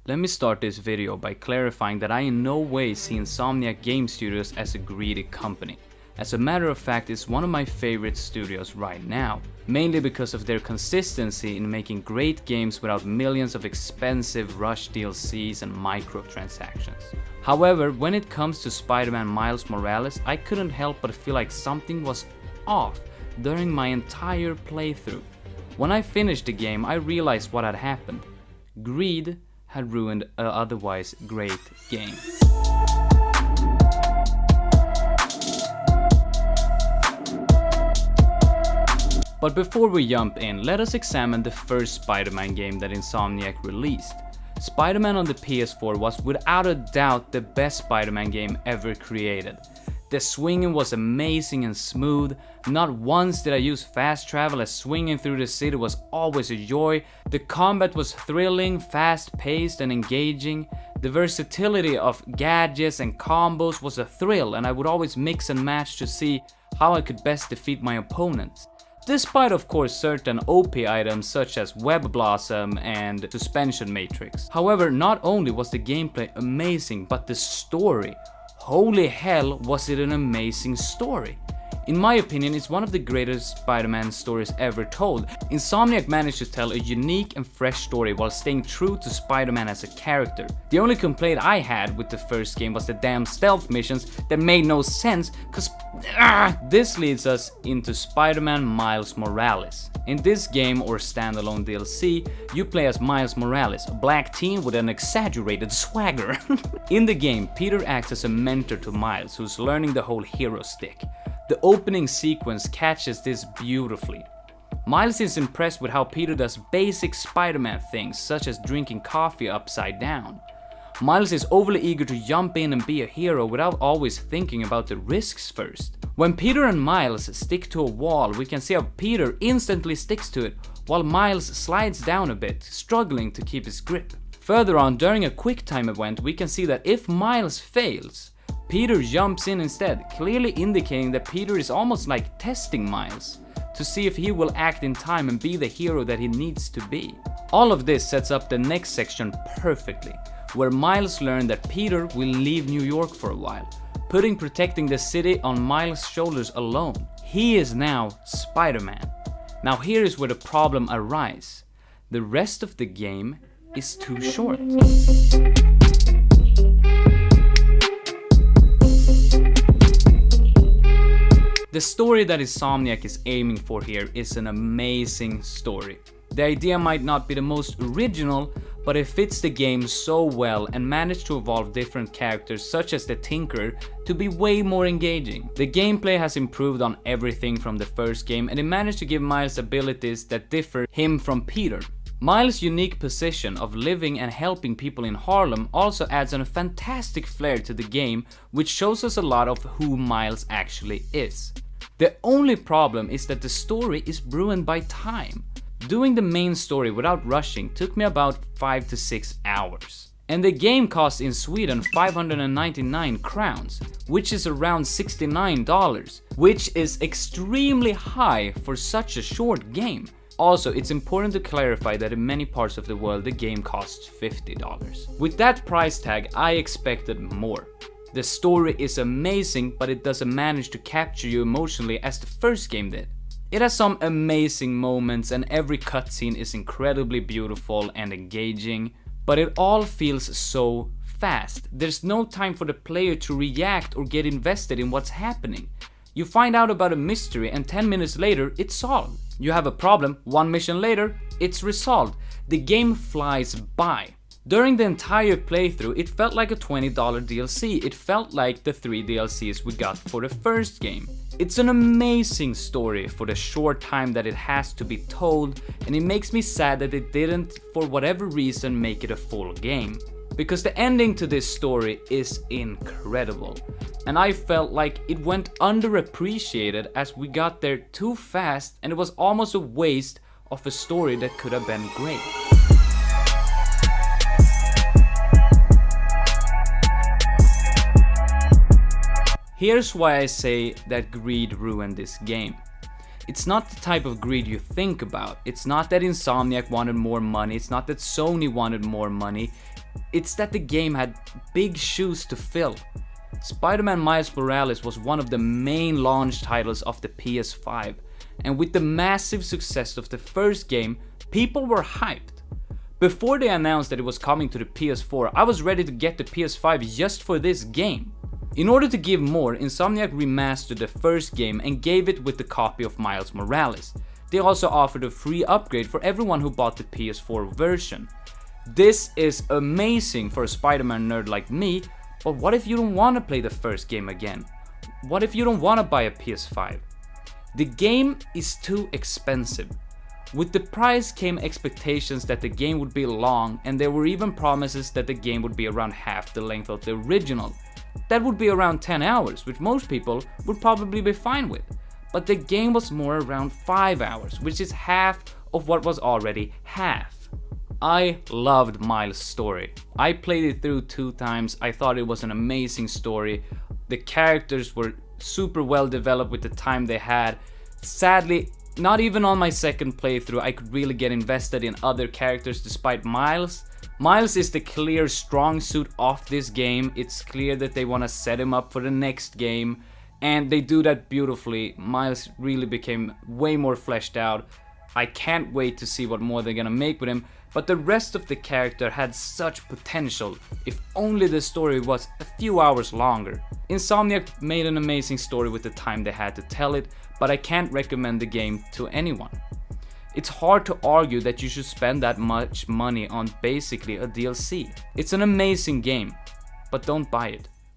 Let me start this video by clarifying that I in no way see Insomniac Game Studios as a greedy company. As a matter of fact, it's one of my favorite studios right now, mainly because of their consistency in making great games without millions of expensive rush DLCs and microtransactions. However, when it comes to Spider-Man Miles Morales, I couldn't help but feel like something was off during my entire playthrough. When I finished the game, I realized what had happened. Greed had ruined an otherwise great game. But before we jump in, let us examine the first Spider-Man game that Insomniac released. Spider-Man on the PS4 was without a doubt the best Spider-Man game ever created. The swinging was amazing and smooth. Not once did I use fast travel, as swinging through the city was always a joy. The combat was thrilling, fast-paced and engaging. The versatility of gadgets and combos was a thrill, and I would always mix and match to see how I could best defeat my opponents. Despite of course certain OP items such as Web Blossom and Suspension Matrix. However, not only was the gameplay amazing, but the story. Holy hell, was it an amazing story. In my opinion, it's one of the greatest Spider-Man stories ever told. Insomniac managed to tell a unique and fresh story while staying true to Spider-Man as a character. The only complaint I had with the first game was the damn stealth missions that made no sense, cause this leads us into Spider-Man Miles Morales. In this game or standalone DLC, you play as Miles Morales, a black teen with an exaggerated swagger. In the game, Peter acts as a mentor to Miles, who's learning the whole hero stick. The opening sequence catches this beautifully. Miles is impressed with how Peter does basic Spider-Man things, such as drinking coffee upside down. Miles is overly eager to jump in and be a hero without always thinking about the risks first. When Peter and Miles stick to a wall, we can see how Peter instantly sticks to it, while Miles slides down a bit, struggling to keep his grip. Further on, during a quick time event, we can see that if Miles fails, Peter jumps in instead, clearly indicating that Peter is almost like testing Miles to see if he will act in time and be the hero that he needs to be. All of this sets up the next section perfectly, where Miles learned that Peter will leave New York for a while, putting protecting the city on Miles' shoulders alone. He is now Spider-Man. Now here is where the problem arises. The rest of the game is too short. The story that Insomniac is aiming for here is an amazing story. The idea might not be the most original, but it fits the game so well and managed to evolve different characters such as the Tinker to be way more engaging. The gameplay has improved on everything from the first game, and it managed to give Miles abilities that differ him from Peter. Miles' unique position of living and helping people in Harlem also adds a fantastic flair to the game, which shows us a lot of who Miles actually is. The only problem is that the story is ruined by time. Doing the main story without rushing took me about 5 to 6 hours. And the game costs in Sweden 599 crowns, which is around $69, which is extremely high for such a short game. Also, it's important to clarify that in many parts of the world the game costs $50. With that price tag, I expected more. The story is amazing, but it doesn't manage to capture you emotionally as the first game did. It has some amazing moments and every cutscene is incredibly beautiful and engaging, but it all feels so fast. There's no time for the player to react or get invested in what's happening. You find out about a mystery and 10 minutes later it's solved. You have a problem, 1 mission later, it's resolved. The game flies by. During the entire playthrough, it felt like a $20 DLC. It felt like the 3 DLCs we got for the first game. It's an amazing story for the short time that it has to be told, and it makes me sad that it didn't, for whatever reason, make it a full game. Because the ending to this story is incredible, and I felt like it went underappreciated as we got there too fast, and it was almost a waste of a story that could have been great. Here's why I say that greed ruined this game. It's not the type of greed you think about. It's not that Insomniac wanted more money. It's not that Sony wanted more money. It's that the game had big shoes to fill. Spider-Man Miles Morales was one of the main launch titles of the PS5, and with the massive success of the first game, people were hyped. Before they announced that it was coming to the PS4, I was ready to get the PS5 just for this game. In order to give more, Insomniac remastered the first game and gave it with the copy of Miles Morales. They also offered a free upgrade for everyone who bought the PS4 version. This is amazing for a Spider-Man nerd like me, but what if you don't want to play the first game again? What if you don't want to buy a PS5? The game is too expensive. With the price came expectations that the game would be long, and there were even promises that the game would be around half the length of the original. That would be around 10 hours, which most people would probably be fine with. But the game was more around 5 hours, which is half of what was already half. I loved Miles' story. I played it through 2 times. I thought it was an amazing story. The characters were super well developed with the time they had. Sadly, not even on my second playthrough I could really get invested in other characters despite Miles. Miles is the clear strong suit of this game. It's clear that they want to set him up for the next game, and they do that beautifully. Miles really became way more fleshed out. I can't wait to see what more they're gonna make with him, but the rest of the character had such potential if only the story was a few hours longer. Insomniac made an amazing story with the time they had to tell it, but I can't recommend the game to anyone. It's hard to argue that you should spend that much money on basically a DLC. It's an amazing game, but don't buy it.